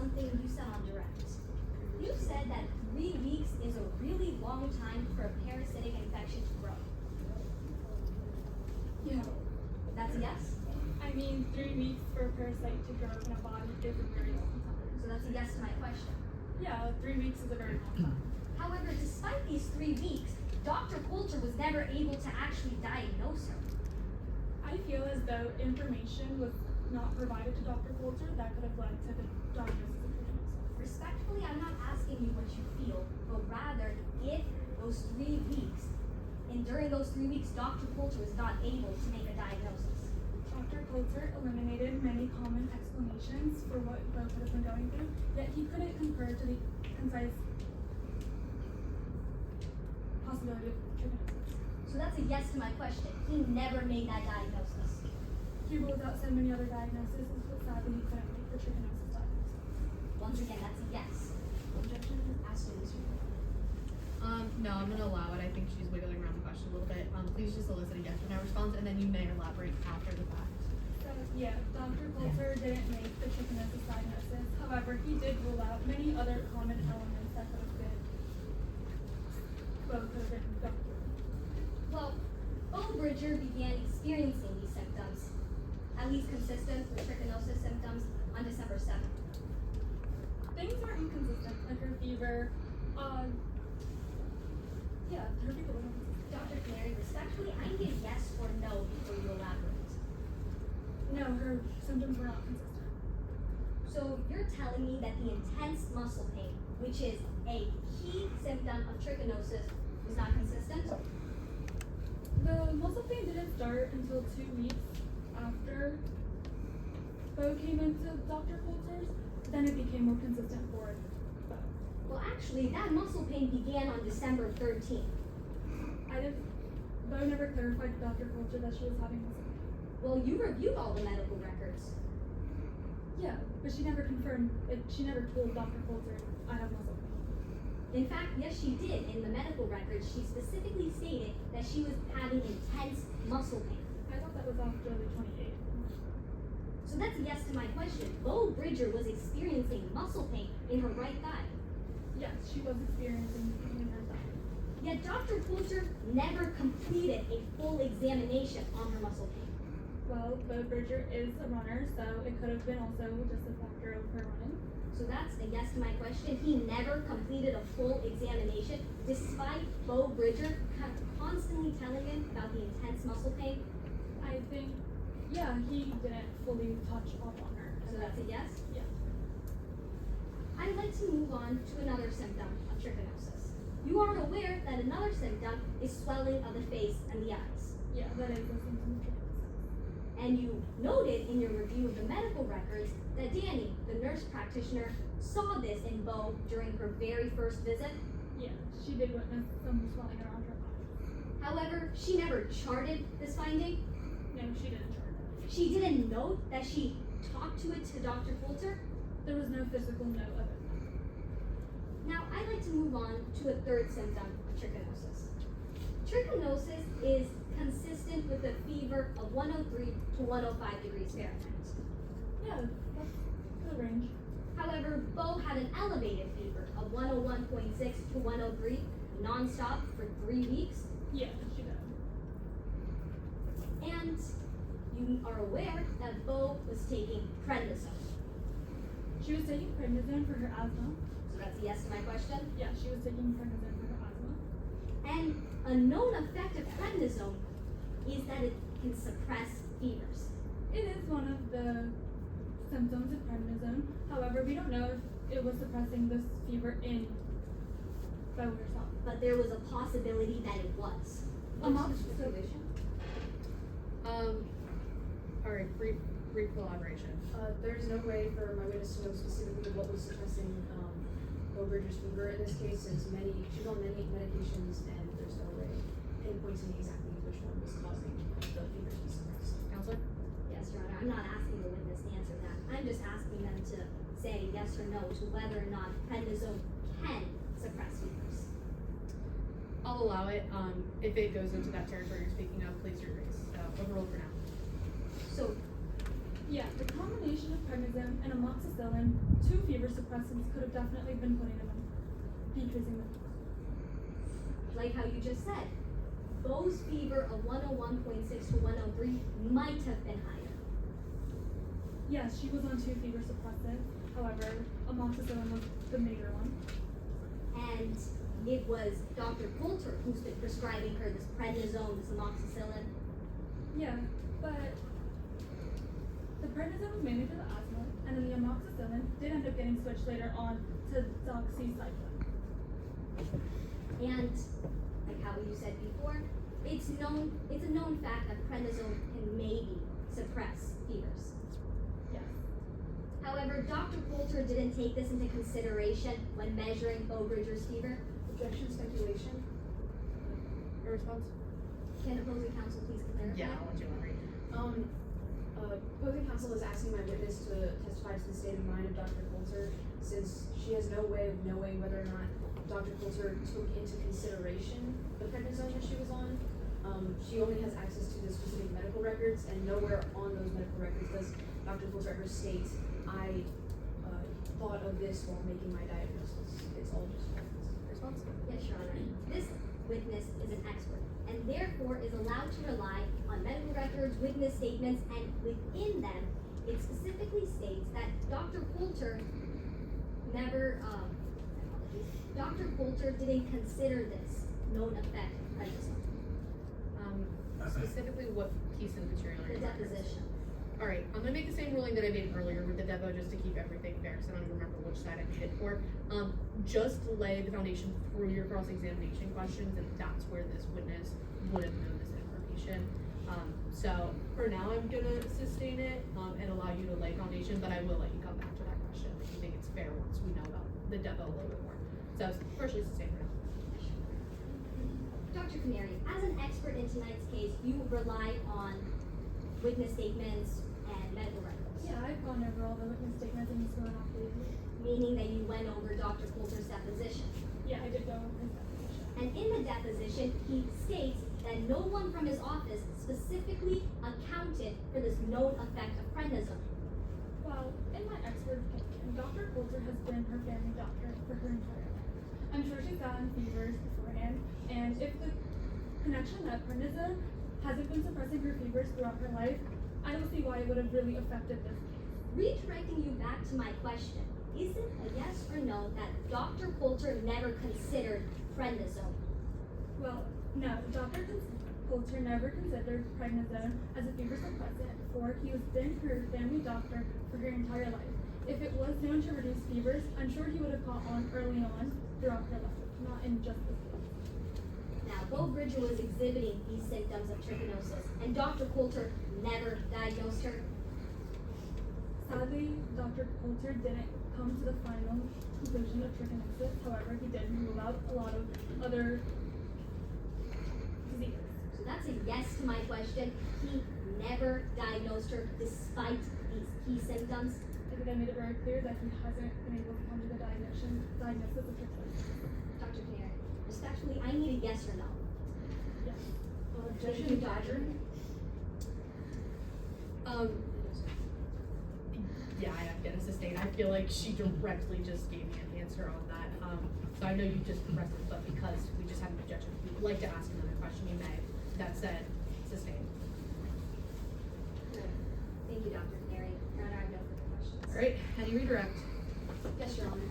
something you said on direct. You said that 3 weeks is a really long time for a parasitic infection to grow. Yeah. That's a yes? I mean, 3 weeks for a parasite to grow in a body is a very long time. So that's a yes to my question. Yeah, 3 weeks is a very long time. However, despite these 3 weeks, Dr. Coulter was never able to actually diagnose her. I feel as though information was not provided to Dr. Coulter that could have led to the diagnosis of trichinosis. Respectfully, I'm not asking you what you feel, but rather if those 3 weeks, and during those 3 weeks, Dr. Coulter was not able to make a diagnosis. Dr. Coulter eliminated many common explanations for what Bo could have been going through, yet he couldn't confer to the concise possibility of trichinosis. So that's a yes to my question. He never made that diagnosis. He ruled out so many other diagnoses, but sadly he couldn't make the trichinosis diagnosis. Once again, that's a yes. Objection? Ask me this. No, I'm gonna allow it. I think she's wiggling around the question a little bit. Please just elicit a yes or no response, and then you may elaborate after the fact. So, yeah, Dr. Coulter didn't make the trichinosis diagnosis. However, he did rule out many other common elements that could have been going through. Well, Bo Bridger began experiencing these symptoms, at least consistent with trichinosis symptoms, on December 7th. Things are inconsistent, like her fever, her fever was inconsistent. Dr. Canary, respectfully, I need a yes or no before you elaborate. No, her symptoms were not consistent. So you're telling me that the intense muscle pain, which is a key symptom of trichinosis, was not consistent? The muscle pain didn't start until 2 weeks after Bo came into Dr. Coulter's. Then it became more consistent for Bo. Well, actually, that muscle pain began on December 13th. Bo never clarified to Dr. Coulter that she was having muscle pain. Well, you reviewed all the medical records. Yeah, but she never confirmed it. She never told Dr. Coulter, I have muscle pain. In fact, yes, she did. In the medical records, she specifically stated that she was having intense muscle pain. I thought that was after the 28th. So that's a yes to my question. Bo Bridger was experiencing muscle pain in her right thigh. Yes, she was experiencing pain in her thigh. Yet Dr. Coulter never completed a full examination on her muscle pain. Well, Bo Bridger is a runner, so it could have been also just a factor of her running. So that's a yes to my question. He never completed a full examination, despite Bo Bridger constantly telling him about the intense muscle pain. I think, yeah, he didn't fully touch up on her. So that's a yes? Yeah. I'd like to move on to another symptom of trichinosis. You are aware that another symptom is swelling of the face and the eyes. Yeah, that is a symptom of trichinosis. And you noted in your review of the medical records that Danny, the nurse practitioner, saw this in Bo during her very first visit. Yeah, she did witness some swelling around her eyes. However, she never charted this finding. No, she didn't chart it. She didn't note that she talked to it to Dr. Coulter. There was no physical note of it. Now, I'd like to move on to a third symptom of trichinosis. Trichinosis is consistent with a fever of 103 to 105 degrees Fahrenheit. Yeah, that's the range. However, Bo had an elevated fever of 101.6 to 103 nonstop for 3 weeks. Yeah, she did. And you are aware that Bo was taking prednisone. She was taking prednisone for her asthma. So that's a yes to my question. Yeah, she was taking prednisone for her asthma. And a known effect of prednisone is that it can suppress fevers. It is one of the symptoms of prednisone. However, we don't know if it was suppressing this fever in Bo herself. But there was a possibility that it was. Alright, brief collaboration. There's no way for my witness to know specifically what was suppressing Bo Bridger's fever in this case, since she's on many medications, and there's no way pinpointing exactly which one was causing the fever to be suppressed. Counselor? Yes, Your Honor. I'm not asking the witness to answer that. I'm just asking them to say yes or no to whether or not prednisone can suppress fevers. I'll allow it. If it goes into that territory you're speaking of, please rephrase. Overruled for now. So, Yeah, the combination of prednisone prednisone and amoxicillin, 2 fever suppressants, could have definitely been putting him in decreasing the Like how you just said, Bo's fever of 101.6 to 103 might have been higher. Yes, she was on 2 fever suppressants. However, amoxicillin was the major one. And it was Dr. Coulter who's been prescribing her this prednisone, this amoxicillin. Yeah, but the prednisone was mainly for the asthma, and then the amoxicillin did end up getting switched later on to doxycycline. And like how you said before, it's a known fact that prednisone can maybe suppress fevers. Yes. However, Dr. Coulter didn't take this into consideration when measuring Bo Bridger's fever. Objection, speculation. Your response? Can opposing counsel please clarify? Yeah, I'll let you elaborate. Opposing counsel is asking my witness to testify to the state of mind of Dr. Coulter, since she has no way of knowing whether or not Dr. Coulter took into consideration the prednisone that she was on. She only has access to the specific medical records, and nowhere on those medical records does Dr. Coulter ever state, I thought of this while making my diagnosis. It's all just facts. Response? Yes, Your Honor. This witness is an expert and therefore is allowed to rely on medical records, witness statements, and within them, it specifically states that Dr. Coulter never, Dr. Coulter didn't consider this known effect of prednisone. Specifically what piece of material are The you referencing? deposition. Alright, I'm gonna make the same ruling that I made earlier with the depo just to keep everything fair, because I don't even remember which side I did it for. Just lay the foundation through your cross-examination questions, and that's where this witness would have known this information. So for now, I'm gonna sustain it, and allow you to lay foundation, but I will let you come back to that question if you think it's fair once we know about the depo a little bit more. So partially sustain for now. Dr. Canary, as an expert in tonight's case, you relied on witness statements and medical records. Yeah, I've gone over all the witness statements and he's going off the. Meaning that you went over Dr. Coulter's deposition. Yeah, I did go over his deposition. And in the deposition, he states that no one from his office specifically accounted for this known effect of prednisone. Well, in my expert opinion, Dr. Coulter has been her family doctor for her entire life. I'm sure she's gotten fevers beforehand, and if the connection that prednisone hasn't been suppressing her fevers throughout her life, I don't see why it would have really affected this case. Redirecting you back to my question, is it a yes or no that Dr. Coulter never considered prednisone? Well, no, Dr. Coulter never considered prednisone as a fever suppressant, for he has been her family doctor for her entire life. If it was known to reduce fevers, I'm sure he would have caught on early on throughout her life, not in just this case. Now, Bo Bridger was exhibiting these symptoms of trichinosis, and Dr. Coulter never diagnosed her. Sadly, Dr. Coulter didn't come to the final conclusion of trichinosis. However, he did rule out a lot of other diseases. So that's a yes to my question. He never diagnosed her despite these key symptoms. I think I made it very clear that he hasn't been able to come to the diagnosis of trichinosis. Dr. Canary, respectfully, I need a yes or no. Yes. Thank you, Doctor. Yeah, I'm gonna sustain. I feel like she directly just gave me an answer on that. So I know you just progressed it, but because we just had an objection, if you would like to ask another question, you may. That said, sustain. Thank you, Dr. Canary. Your Honor, I have no further questions. Alright, any redirect? Yes, Your Honor.